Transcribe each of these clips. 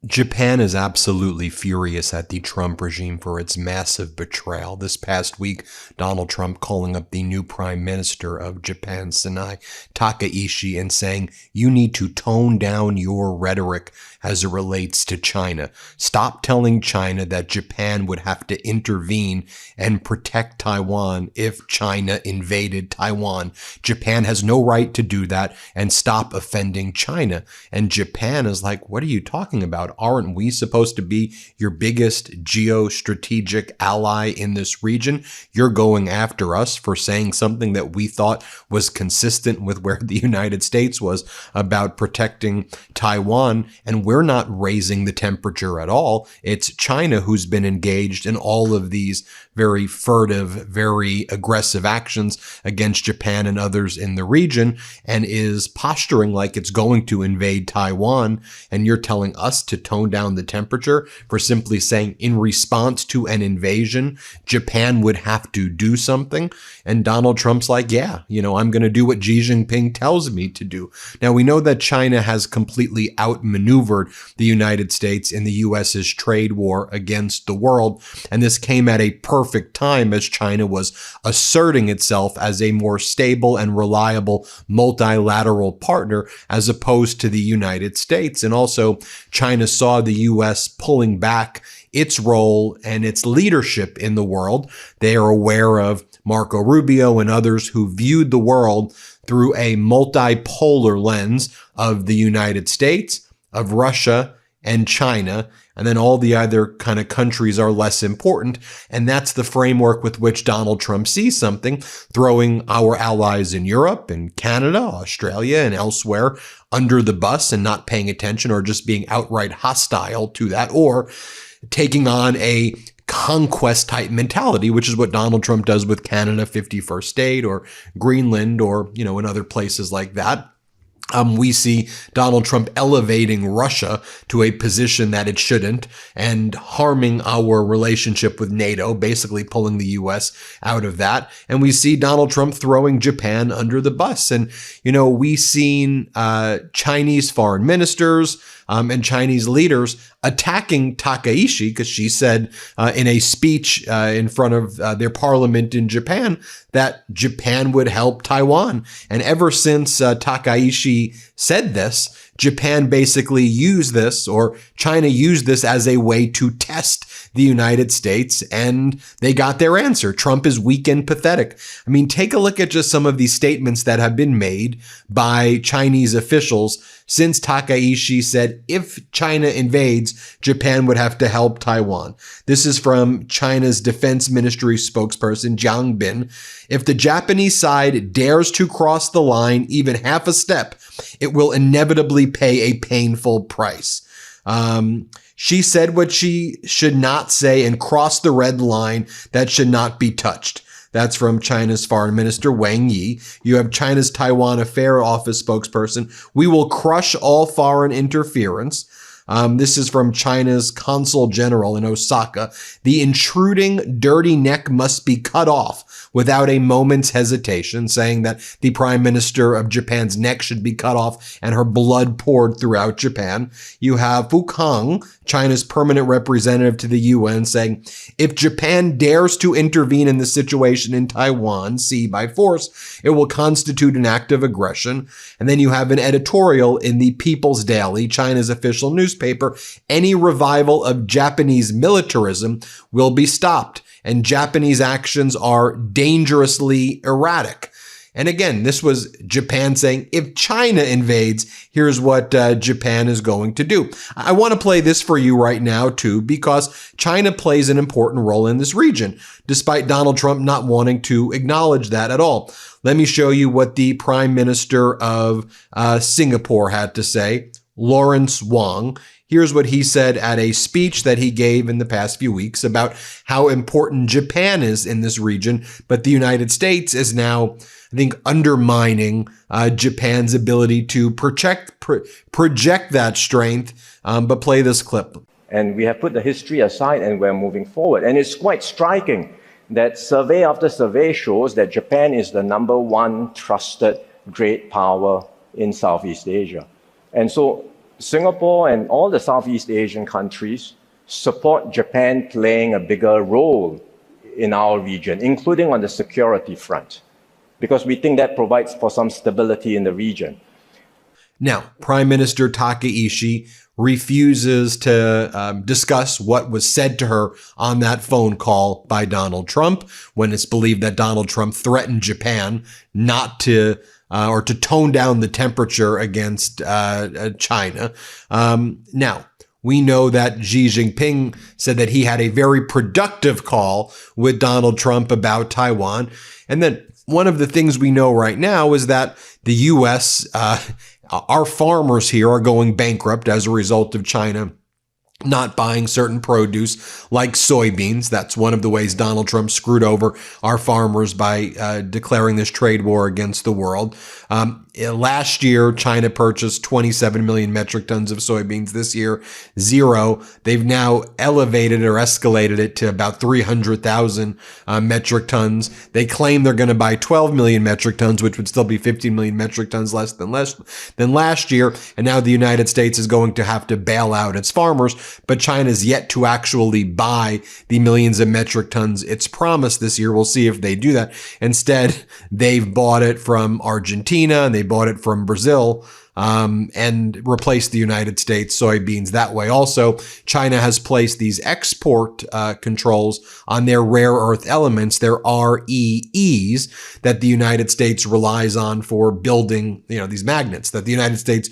Japan is absolutely furious at the Trump regime for its massive betrayal. This past week, Donald Trump calling up the new prime minister of Japan, Sanae Takaishi, and saying, you need to tone down your rhetoric as it relates to China. Stop telling China that Japan would have to intervene and protect Taiwan if China invaded Taiwan. Japan has no right to do that, and stop offending China. And Japan is like, what are you talking about? Aren't we supposed to be your biggest geostrategic ally in this region? You're going after us for saying something that we thought was consistent with where the United States was about protecting Taiwan, and we're not raising the temperature at all. It's China who's been engaged in all of these very furtive, very aggressive actions against Japan and others in the region, and is posturing like it's going to invade Taiwan. And you're telling us to tone down the temperature for simply saying in response to an invasion, Japan would have to do something. And Donald Trump's like, yeah, I'm going to do what Xi Jinping tells me to do. Now, we know that China has completely outmaneuvered the United States in the U.S.'s trade war against the world. And this came at a perfect time as China was asserting itself as a more stable and reliable multilateral partner as opposed to the United States. And also, China saw the U.S. pulling back its role and its leadership in the world. They are aware of Marco Rubio and others who viewed the world through a multipolar lens of the United States, of Russia, and China, and then all the other kind of countries are less important. And that's the framework with which Donald Trump sees something, throwing our allies in Europe and Canada, Australia, and elsewhere under the bus and not paying attention, or just being outright hostile to that, or taking on a conquest type mentality, which is what Donald Trump does with Canada, 51st state, or Greenland, or, in other places like that. We see Donald Trump elevating Russia to a position that it shouldn't and harming our relationship with NATO, basically pulling the U.S. out of that. And we see Donald Trump throwing Japan under the bus. And, we've seen Chinese foreign ministers and Chinese leaders attacking Takaishi because she said in a speech in front of their parliament in Japan that Japan would help Taiwan. And ever since Takaishi said this, Japan basically used this, or China used this as a way to test the United States, and they got their answer. Trump is weak and pathetic. I mean, take a look at just some of these statements that have been made by Chinese officials since Takaishi said if China invades, Japan would have to help Taiwan. This is from China's Defense Ministry spokesperson, Jiang Bin. If the Japanese side dares to cross the line even half a step, it will inevitably pay a painful price. She said what she should not say and crossed the red line that should not be touched. That's from China's Foreign Minister Wang Yi. You have China's Taiwan Affairs Office spokesperson. We will crush all foreign interference. This is from China's Consul General in Osaka. The intruding dirty neck must be cut off without a moment's hesitation, saying that the Prime Minister of Japan's neck should be cut off and her blood poured throughout Japan. You have Fu Kang, China's permanent representative to the UN, saying, if Japan dares to intervene in the situation in Taiwan Sea by force, it will constitute an act of aggression. And then you have an editorial in the People's Daily, China's official newspaper. Any revival of Japanese militarism will be stopped, and Japanese actions are dangerously erratic. And again, this was Japan saying, if China invades, here's what Japan is going to do. I want to play this for you right now, too, because China plays an important role in this region, despite Donald Trump not wanting to acknowledge that at all. Let me show you what the Prime Minister of Singapore had to say, Lawrence Wong. Here's what he said at a speech that he gave in the past few weeks about how important Japan is in this region, but the United States is now, I think, undermining Japan's ability to project that strength. But play this clip. And we have put the history aside and we're moving forward. And it's quite striking that survey after survey shows that Japan is the #1 trusted great power in Southeast Asia. And so Singapore and all the Southeast Asian countries support Japan playing a bigger role in our region, including on the security front, because we think that provides for some stability in the region. Now, Prime Minister Takaishi refuses to discuss what was said to her on that phone call by Donald Trump, when it's believed that Donald Trump threatened Japan not to or to tone down the temperature against China. Now, we know that Xi Jinping said that he had a very productive call with Donald Trump about Taiwan. And then one of the things we know right now is that the U.S., our farmers here are going bankrupt as a result of China not buying certain produce like soybeans. That's one of the ways Donald Trump screwed over our farmers by declaring this trade war against the world. Last year, China purchased 27 million metric tons of soybeans. This year, 0. They've now elevated or escalated it to about 300,000 metric tons. They claim they're going to buy 12 million metric tons, which would still be 15 million metric tons less than last year. And now the United States is going to have to bail out its farmers. But China's yet to actually buy the millions of metric tons it's promised this year. We'll see if they do that. Instead, they've bought it from Argentina and they bought it from Brazil and replaced the United States soybeans that way. Also, China has placed these export controls on their rare earth elements, their REEs, that the United States relies on for building, these magnets, that the United States,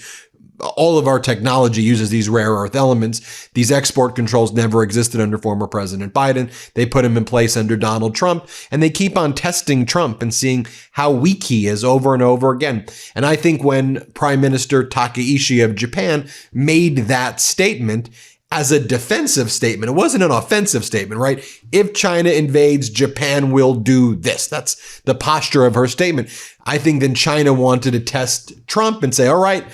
all of our technology uses these rare earth elements. These export controls never existed under former President Biden. They put them in place under Donald Trump, and they keep on testing Trump and seeing how weak he is over and over again. And I think when Prime Minister Takaishi of Japan made that statement as a defensive statement, it wasn't an offensive statement, right? If China invades, Japan will do this. That's the posture of her statement. I think then China wanted to test Trump and say, all right,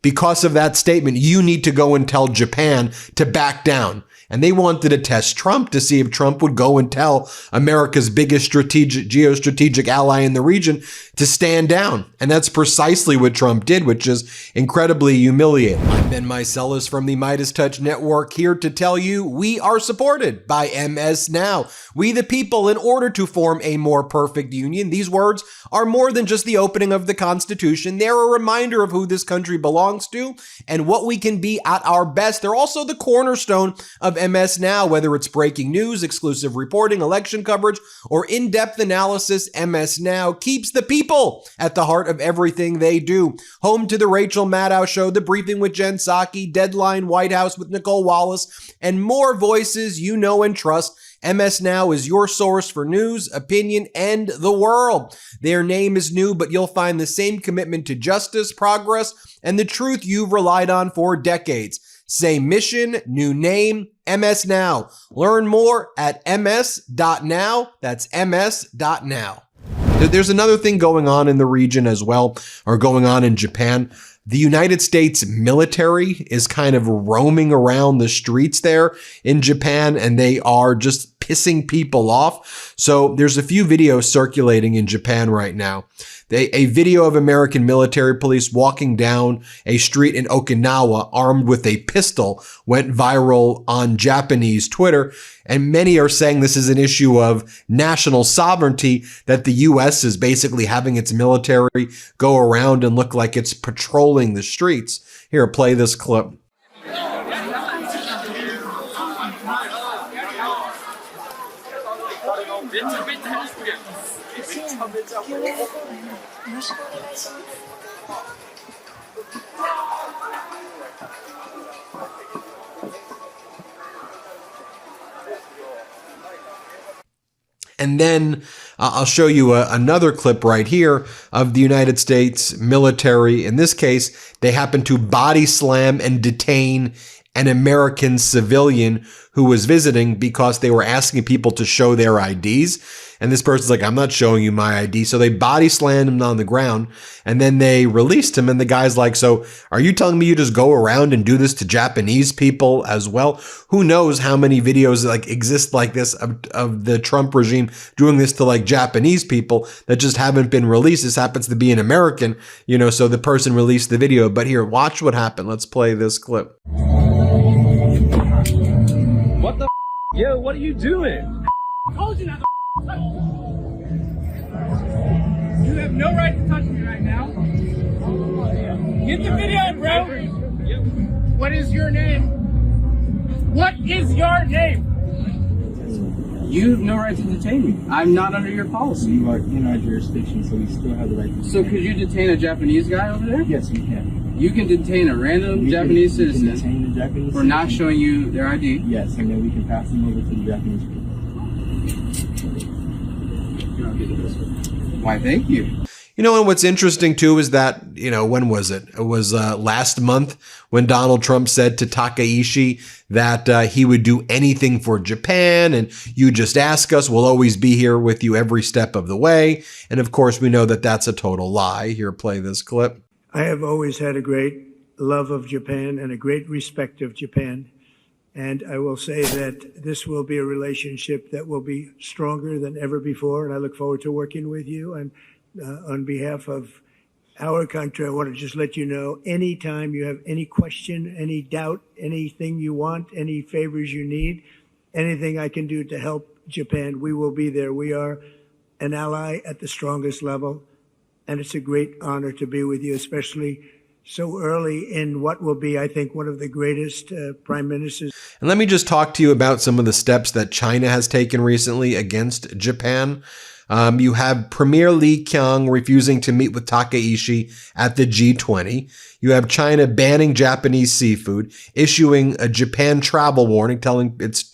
because of that statement, you need to go and tell Japan to back down. And they wanted to test Trump to see if Trump would go and tell America's biggest geostrategic ally in the region to stand down. And that's precisely what Trump did, which is incredibly humiliating. I'm Ben Meiselas from the MeidasTouch Network, here to tell you we are supported by MS Now. We the people, in order to form a more perfect union. These words are more than just the opening of the Constitution. They're a reminder of who this country belongs to and what we can be at our best. They're also the cornerstone of MS Now, whether it's breaking news, exclusive reporting, election coverage, or in-depth analysis. MS Now keeps the people at the heart of everything they do. Home to the Rachel Maddow Show, The Briefing with Jen Psaki, Deadline White House with Nicole Wallace, and more voices you know and trust. MS Now is your source for news, opinion, and the world. Their name is new, but you'll find the same commitment to justice, progress, and the truth you've relied on for decades. Same mission, new name, MS Now. Learn more at ms.now. That's ms.now. There's another thing going on in the region as well, or going on in Japan. The United States military is kind of roaming around the streets there in Japan, and they are just pissing people off. So there's a few videos circulating in Japan right now. A video of American military police walking down a street in Okinawa armed with a pistol went viral on Japanese Twitter. And many are saying this is an issue of national sovereignty, that the U.S. is basically having its military go around and look like it's patrolling the streets. Here, play this clip. And then I'll show you another clip right here of the United States military. In this case, they happen to body slam and detain an American civilian who was visiting because they were asking people to show their IDs. And this person's like, I'm not showing you my ID. So they body slammed him on the ground and then they released him. And the guy's like, so are you telling me you just go around and do this to Japanese people as well? Who knows how many videos like exist like this of the Trump regime doing this to like Japanese people that just haven't been released. This happens to be an American, you know, so the person released the video. But here, watch what happened. Let's play this clip. What the Yo, what are you doing? I told you not to touch me. You have no right to touch me right now. Get the video, bro. What is your name? What is your name? You have no right to detain me. I'm not under your policy. You are in our jurisdiction, so we still have the right to detain. So could you detain a Japanese guy over there? Yes, we can. You can detain a random Japanese citizen detain the Japanese for not showing you their ID. Yes, and then we can pass them over to the Japanese people. Why, thank you. You know, and what's interesting too is that, you know, when was it? It was last month when Donald Trump said to Takaishi that he would do anything for Japan and you just ask us, we'll always be here with you every step of the way. And of course, we know that that's a total lie. Here, play this clip. I have always had a great love of Japan and a great respect of Japan. And I will say that this will be a relationship that will be stronger than ever before. And I look forward to working with you. And on behalf of our country, I want to just let you know, anytime you have any question, any doubt, anything you want, any favors you need, anything I can do to help Japan, we will be there. We are an ally at the strongest level. And it's a great honor to be with you, especially so early in what will be, I think, one of the greatest prime ministers. And let me just talk to you about some of the steps that China has taken recently against Japan. You have Premier Li Qiang refusing to meet with Takaishi at the G20. You have China banning Japanese seafood, issuing a Japan travel warning, telling its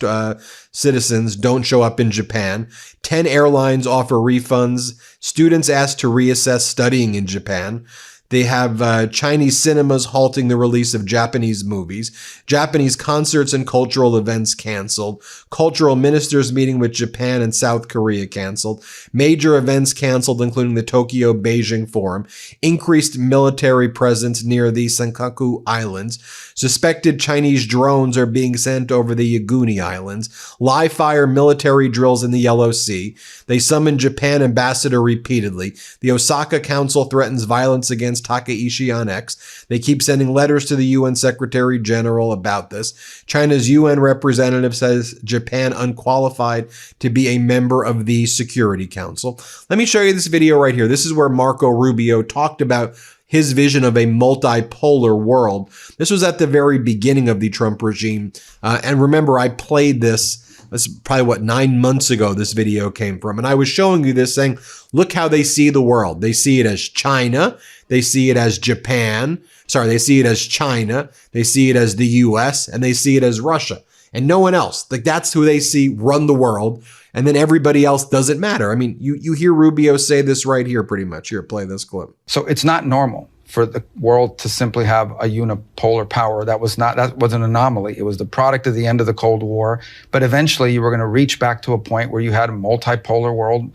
citizens don't show up in Japan. 10 airlines offer refunds. Students asked to reassess studying in Japan. They have Chinese cinemas halting the release of Japanese movies, Japanese concerts and cultural events canceled, cultural ministers meeting with Japan and South Korea canceled, major events canceled, including the Tokyo-Beijing Forum, increased military presence near the Senkaku Islands, suspected Chinese drones are being sent over the Yaguni Islands, live-fire military drills in the Yellow Sea. They summoned Japan ambassador repeatedly. The Osaka Council threatens violence against Takaishi on X. They keep sending letters to the UN Secretary General about this. China's UN representative says Japan unqualified to be a member of the Security Council. Let me show you this video right here. This is where Marco Rubio talked about his vision of a multipolar world. This was at the very beginning of the Trump regime. And remember, I played this. This is probably 9 months ago this video came from. And I was showing you this saying, look how they see the world. They see it as China. They see it as Japan. Sorry, they see it as China. They see it as the US and they see it as Russia and no one else. Like that's who they see run the world. And then everybody else doesn't matter. I mean, you hear Rubio say this right here pretty much. Here, play this clip. So it's not normal for the world to simply have a unipolar power. That was an anomaly. It was the product of the end of the Cold War. But eventually you were going to reach back to a point where you had a multipolar world,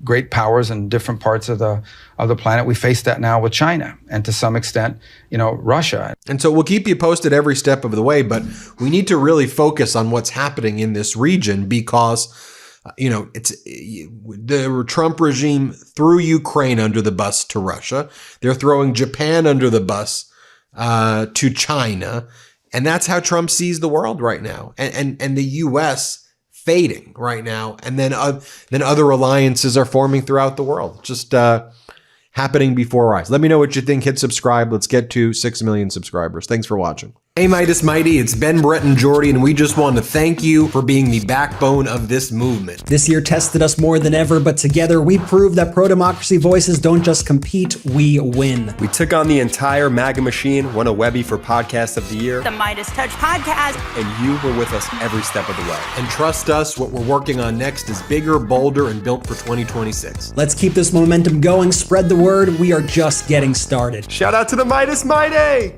great powers in different parts of the planet. We face that now with China and to some extent, Russia. And so we'll keep you posted every step of the way, but we need to really focus on what's happening in this region because it's the Trump regime threw Ukraine under the bus to Russia. They're throwing Japan under the bus to China. And that's how Trump sees the world right now. And the U.S. fading right now. And then other alliances are forming throughout the world. Just happening before our eyes. Let me know what you think. Hit subscribe. Let's get to 6 million subscribers. Thanks for watching. Hey, Midas Mighty, it's Ben, Brett, and Jordy, and we just want to thank you for being the backbone of this movement. This year tested us more than ever, but together we proved that pro-democracy voices don't just compete, we win. We took on the entire MAGA machine, won a Webby for Podcast of the Year, the MeidasTouch podcast, and you were with us every step of the way. And trust us, what we're working on next is bigger, bolder, and built for 2026. Let's keep this momentum going, spread the word, we are just getting started. Shout out to the Midas Mighty!